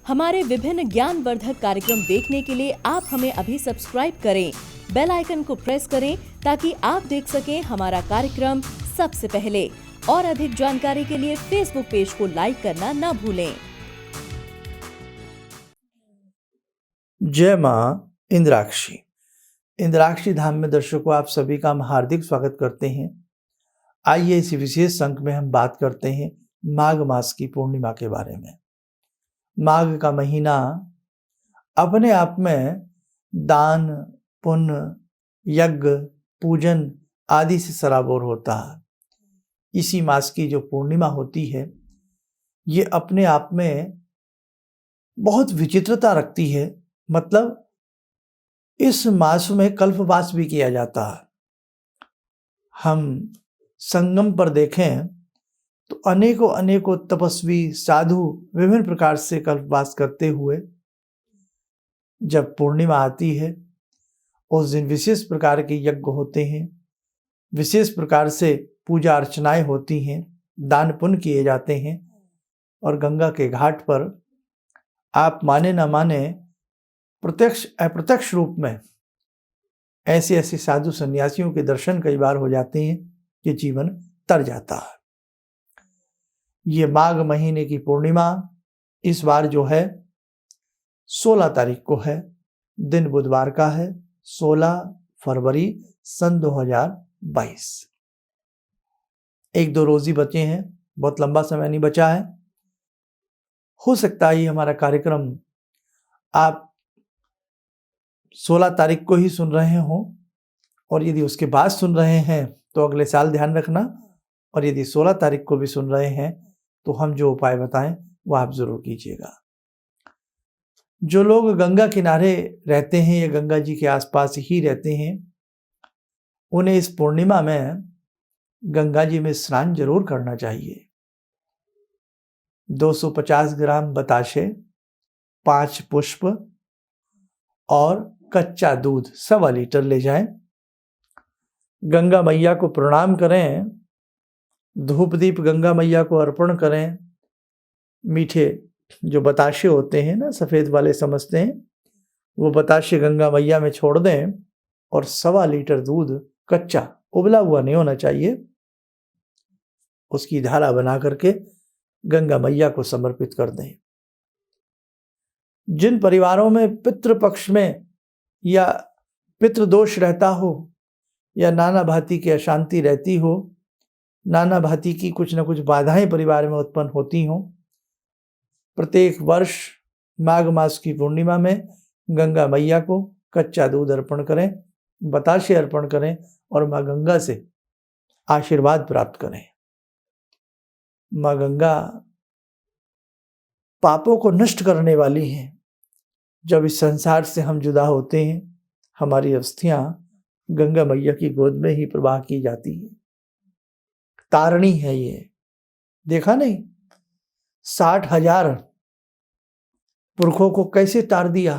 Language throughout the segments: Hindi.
हमारे विभिन्न ज्ञानवर्धक कार्यक्रम देखने के लिए आप हमें अभी सब्सक्राइब करें, बेल आइकन को प्रेस करें ताकि आप देख सकें हमारा कार्यक्रम सबसे पहले। और अधिक जानकारी के लिए फेसबुक पेज को लाइक करना न भूलें। जय मां इंद्राक्षी। इंद्राक्षी धाम में दर्शकों आप सभी का हम हार्दिक स्वागत करते हैं। आइए इस विशेष अंक में हम बात करते हैं माघ मास की पूर्णिमा के बारे में। माघ का महीना अपने आप में दान, पुण्य, यज्ञ, पूजन आदि से सराबोर होता है। इसी मास की जो पूर्णिमा होती है ये अपने आप में बहुत विचित्रता रखती है। मतलब इस मास में कल्पवास भी किया जाता है। हम संगम पर देखें तो अनेकों तपस्वी साधु विभिन्न प्रकार से कल्पवास करते हुए जब पूर्णिमा आती है उस दिन विशेष प्रकार के यज्ञ होते हैं, विशेष प्रकार से पूजा अर्चनाएं होती हैं, दान पुण्य किए जाते हैं। और गंगा के घाट पर आप माने न माने प्रत्यक्ष अप्रत्यक्ष रूप में ऐसे साधु सन्यासियों के दर्शन कई बार हो जाते हैं कि जीवन तर जाता है। ये माघ महीने की पूर्णिमा इस बार जो है 16 तारीख को है, दिन बुधवार का है, 16 फरवरी सन 2022। एक दो रोज ही बचे हैं, बहुत लंबा समय नहीं बचा है। हो सकता है ये हमारा कार्यक्रम आप 16 तारीख को ही सुन रहे हो, और यदि उसके बाद सुन रहे हैं तो अगले साल ध्यान रखना। और यदि 16 तारीख को भी सुन रहे हैं तो हम जो उपाय बताएं वो आप जरूर कीजिएगा। जो लोग गंगा किनारे रहते हैं या गंगा जी के आसपास ही रहते हैं उन्हें इस पूर्णिमा में गंगा जी में स्नान जरूर करना चाहिए। 250 ग्राम बताशे, 5 पुष्प और कच्चा दूध 1.25 लीटर ले जाएं। गंगा मैया को प्रणाम करें, धूप दीप गंगा मैया को अर्पण करें। मीठे जो बताशे होते हैं ना, सफेद वाले समझते हैं, वो बताशे गंगा मैया में छोड़ दें और 1.25 लीटर दूध कच्चा, उबला हुआ नहीं होना चाहिए, उसकी धारा बना करके गंगा मैया को समर्पित कर दें। जिन परिवारों में पितृपक्ष में या पितृदोष रहता हो या नाना भांति की अशांति रहती हो, नाना भांति की कुछ न कुछ बाधाएं परिवार में उत्पन्न होती हों, प्रत्येक वर्ष माघ मास की पूर्णिमा में गंगा मैया को कच्चा दूध अर्पण करें, बताशे अर्पण करें और माँ गंगा से आशीर्वाद प्राप्त करें। माँ गंगा पापों को नष्ट करने वाली हैं। जब इस संसार से हम जुदा होते हैं हमारी अस्थियां गंगा मैया की गोद में ही प्रवाह की जाती है। तारणी है ये, देखा नहीं 60,000 पुरखों को कैसे तार दिया।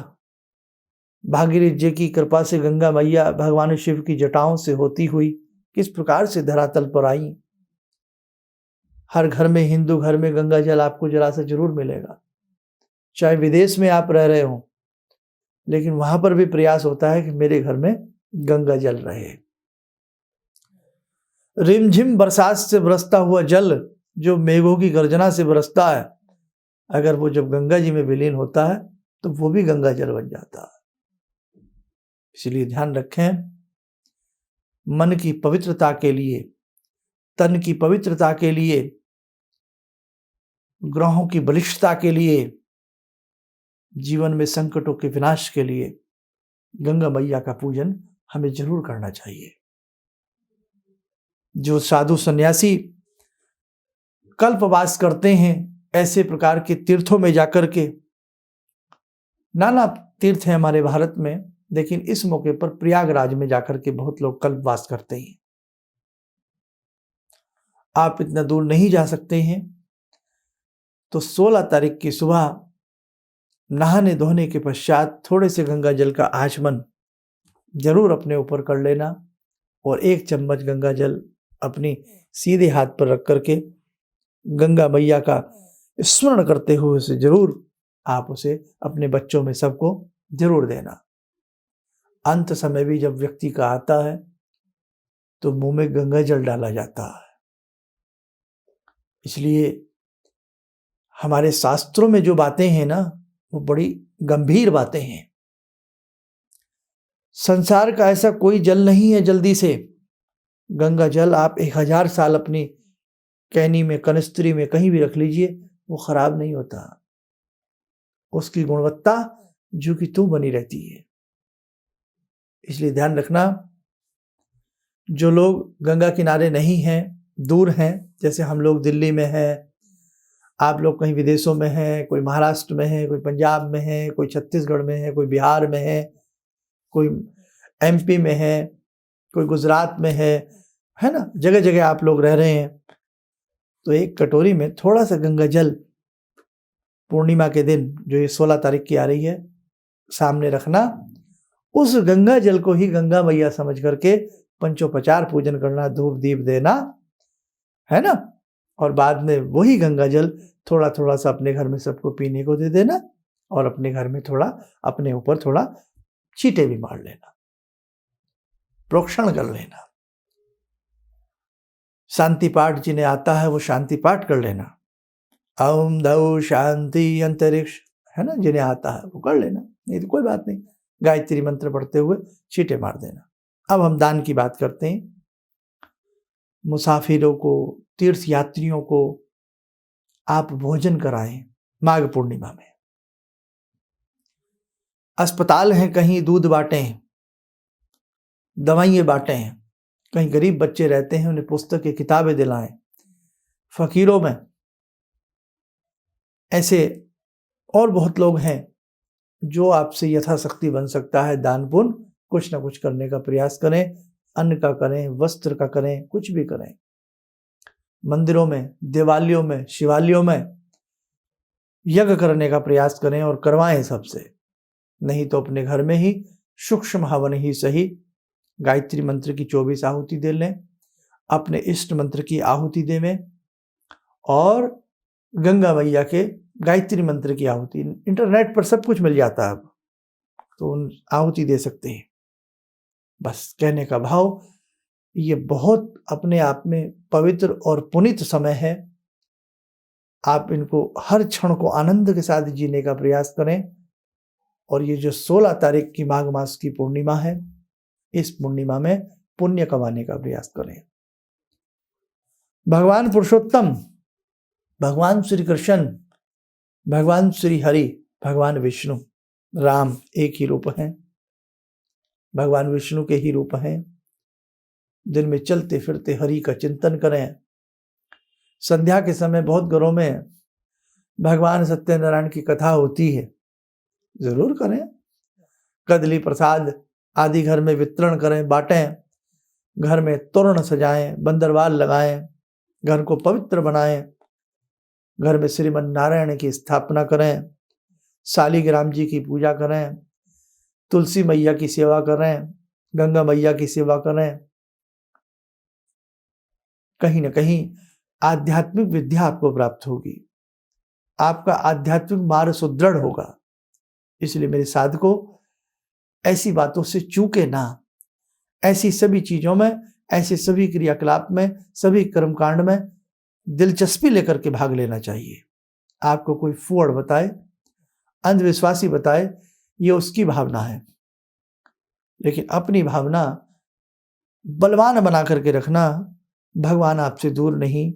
भागीरथ जी की कृपा से गंगा मैया भगवान शिव की जटाओं से होती हुई किस प्रकार से धरातल पर आई। हर घर में, हिंदू घर में गंगा जल आपको जरा से जरूर मिलेगा। चाहे विदेश में आप रह रहे हो, लेकिन वहां पर भी प्रयास होता है कि मेरे घर में गंगा जल रहे। रिमझिम बरसात से बरसता हुआ जल जो मेघों की गर्जना से बरसता है, अगर वो जब गंगा जी में विलीन होता है तो वो भी गंगा जल बन जाता है। इसलिए ध्यान रखें, मन की पवित्रता के लिए, तन की पवित्रता के लिए, ग्रहों की बलिष्ठता के लिए, जीवन में संकटों के विनाश के लिए गंगा मैया का पूजन हमें जरूर करना चाहिए। जो साधु सन्यासी कल्पवास करते हैं ऐसे प्रकार के तीर्थों में जाकर के, नाना तीर्थ है हमारे भारत में, लेकिन इस मौके पर प्रयागराज में जाकर के बहुत लोग कल्पवास करते हैं। आप इतना दूर नहीं जा सकते हैं तो 16 तारीख की सुबह नहाने धोने के पश्चात थोड़े से गंगा जल का आचमन जरूर अपने ऊपर कर लेना। और 1 चम्मच गंगा जल अपनी सीधे हाथ पर रख करके गंगा मैया का स्मरण करते हुए उसे जरूर आप उसे अपने बच्चों में सबको जरूर देना। अंत समय भी जब व्यक्ति का आता है तो मुंह में गंगा जल डाला जाता है। इसलिए हमारे शास्त्रों में जो बातें हैं ना, वो बड़ी गंभीर बातें हैं। संसार का ऐसा कोई जल नहीं है जल्दी से, गंगा जल आप 1000 साल अपनी कैनी में, कनिस्त्री में कहीं भी रख लीजिए, वो खराब नहीं होता। उसकी गुणवत्ता जो कि तू बनी रहती है। इसलिए ध्यान रखना, जो लोग गंगा किनारे नहीं हैं, दूर हैं, जैसे हम लोग दिल्ली में हैं, आप लोग कहीं विदेशों में हैं, कोई महाराष्ट्र में है, कोई पंजाब में है, कोई छत्तीसगढ़ में है, कोई बिहार में है, कोई एमपी में है, कोई गुजरात में है ना, जगह जगह आप लोग रह रहे हैं। तो एक कटोरी में थोड़ा सा गंगा जल पूर्णिमा के दिन, जो ये 16 तारीख की आ रही है, सामने रखना। उस गंगा जल को ही गंगा मैया समझ करके पंचोपचार पूजन करना, धूप दीप देना, है ना। और बाद में वही गंगा जल थोड़ा थोड़ा सा अपने घर में सबको पीने को दे देना, और अपने घर में थोड़ा, अपने ऊपर थोड़ा छींटे भी मार लेना, प्रोक्षण कर लेना। शांति पाठ जिन्हें आता है वो शांति पाठ कर लेना। ओम दौ शांति अंतरिक्ष, है ना, जिन्हें आता है वो कर लेना, नहीं तो कोई बात नहीं, गायत्री मंत्र पढ़ते हुए छींटे मार देना। अब हम दान की बात करते हैं। मुसाफिरों को, तीर्थ यात्रियों को आप भोजन कराएं माघ पूर्णिमा में। अस्पताल हैं, कहीं दूध बांटें, दवाइयाँ बांटें, कहीं गरीब बच्चे रहते हैं, उन्हें पुस्तकें, किताबें दिलाएं। फकीरों में ऐसे और बहुत लोग हैं जो आपसे यथाशक्ति बन सकता है दान पुण्य कुछ ना कुछ करने का प्रयास करें। अन्न का करें, वस्त्र का करें, कुछ भी करें। मंदिरों में, देवालयों में, शिवालयों में यज्ञ करने का प्रयास करें और करवाएं सबसे। नहीं तो अपने घर में ही सूक्ष्म हवन ही सही, गायत्री मंत्र की 24 आहुति दे लें, अपने इष्ट मंत्र की आहुति देवें, और गंगा मैया के गायत्री मंत्र की आहुति। इंटरनेट पर सब कुछ मिल जाता है अब, तो उन आहुति दे सकते हैं। बस कहने का भाव, ये बहुत अपने आप में पवित्र और पुनीत समय है। आप इनको, हर क्षण को आनंद के साथ जीने का प्रयास करें। और ये जो 16 तारीख की माघ मास की पूर्णिमा है, इस पूर्णिमा में पुण्य कमाने का प्रयास करें। भगवान पुरुषोत्तम, भगवान श्री कृष्ण, भगवान श्री हरि, भगवान विष्णु, राम एक ही रूप हैं, भगवान विष्णु के ही रूप हैं। दिन में चलते फिरते हरि का चिंतन करें। संध्या के समय बहुत घरों में भगवान सत्यनारायण की कथा होती है, जरूर करें। कदली प्रसाद आदि घर में वितरण करें, बांटें। घर में तोरण सजाएं, बंदरवाल लगाएं, घर को पवित्र बनाएं। घर में श्रीमन नारायण की स्थापना करें, शालिग्राम जी की पूजा करें, तुलसी मैया की सेवा करें, गंगा मैया की सेवा करें। कहीं ना कहीं आध्यात्मिक विद्या आपको प्राप्त होगी, आपका आध्यात्मिक मार्ग सुदृढ़ होगा। इसलिए मेरे साधकों, ऐसी बातों से चूके ना। ऐसी सभी चीजों में, ऐसे सभी क्रियाकलाप में, सभी कर्मकांड में दिलचस्पी लेकर के भाग लेना चाहिए। आपको कोई फूहड़ बताए, अंधविश्वासी बताए, ये उसकी भावना है, लेकिन अपनी भावना बलवान बना करके रखना। भगवान आपसे दूर नहीं,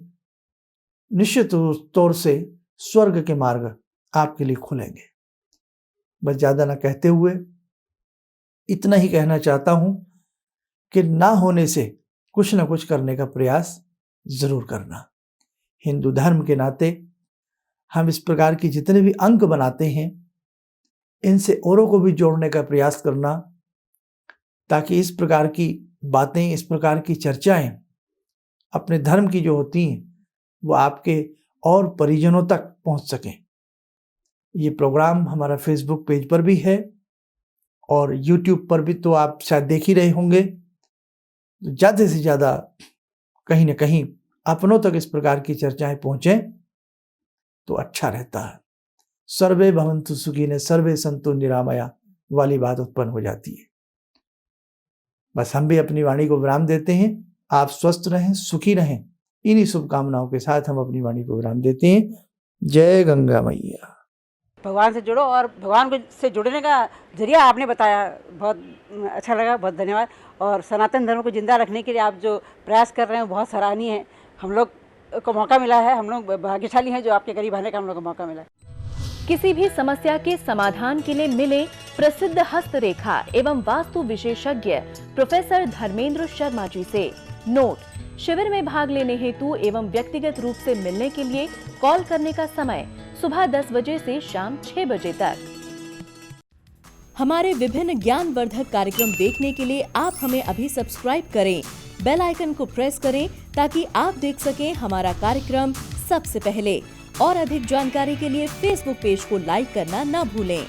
निश्चित तौर से स्वर्ग के मार्ग आपके लिए खुलेंगे। बस ज्यादा ना कहते हुए इतना ही कहना चाहता हूं कि ना होने से कुछ ना कुछ करने का प्रयास जरूर करना। हिंदू धर्म के नाते हम इस प्रकार की जितने भी अंक बनाते हैं, इनसे औरों को भी जोड़ने का प्रयास करना, ताकि इस प्रकार की बातें, इस प्रकार की चर्चाएं अपने धर्म की जो होती हैं, वो आपके और परिजनों तक पहुंच सकें। ये प्रोग्राम हमारा फेसबुक पेज पर भी है और यूट्यूब पर भी, तो आप शायद देख ही रहे होंगे। तो ज़्यादा से ज़्यादा कहीं ना कहीं अपनों तक इस प्रकार की चर्चाएं पहुँचें तो अच्छा रहता है। सर्वे भवन्तु सुखिनः सर्वे सन्तु निरामया वाली बात उत्पन्न हो जाती है। बस हम भी अपनी वाणी को विराम देते हैं। आप स्वस्थ रहें, सुखी रहें, इन्हीं शुभकामनाओं के साथ हम अपनी वाणी को विराम देते हैं। जय गंगा मैया। भगवान से जुड़ो, और भगवान को से जुड़ने का जरिया आपने बताया, बहुत अच्छा लगा, बहुत धन्यवाद। और सनातन धर्म को जिंदा रखने के लिए आप जो प्रयास कर रहे हैं बहुत सराहनीय है। हम लोग को मौका मिला है, हम लोग भाग्यशाली हैं जो आपके करीब आने का हम लोग को मौका मिला है। किसी भी समस्या के समाधान के लिए मिले प्रसिद्ध हस्तरेखा एवं वास्तु विशेषज्ञ प्रोफेसर धर्मेंद्र शर्मा जी से। नोट: शिविर में भाग लेने हेतु एवं व्यक्तिगत रूप से मिलने के लिए कॉल करने का समय सुबह 10 बजे से शाम 6 बजे तक। हमारे विभिन्न ज्ञानवर्धक कार्यक्रम देखने के लिए आप हमें अभी सब्सक्राइब करें, बेल आइकन को प्रेस करें ताकि आप देख सकें हमारा कार्यक्रम सबसे पहले। और अधिक जानकारी के लिए फेसबुक पेज को लाइक करना न भूलें।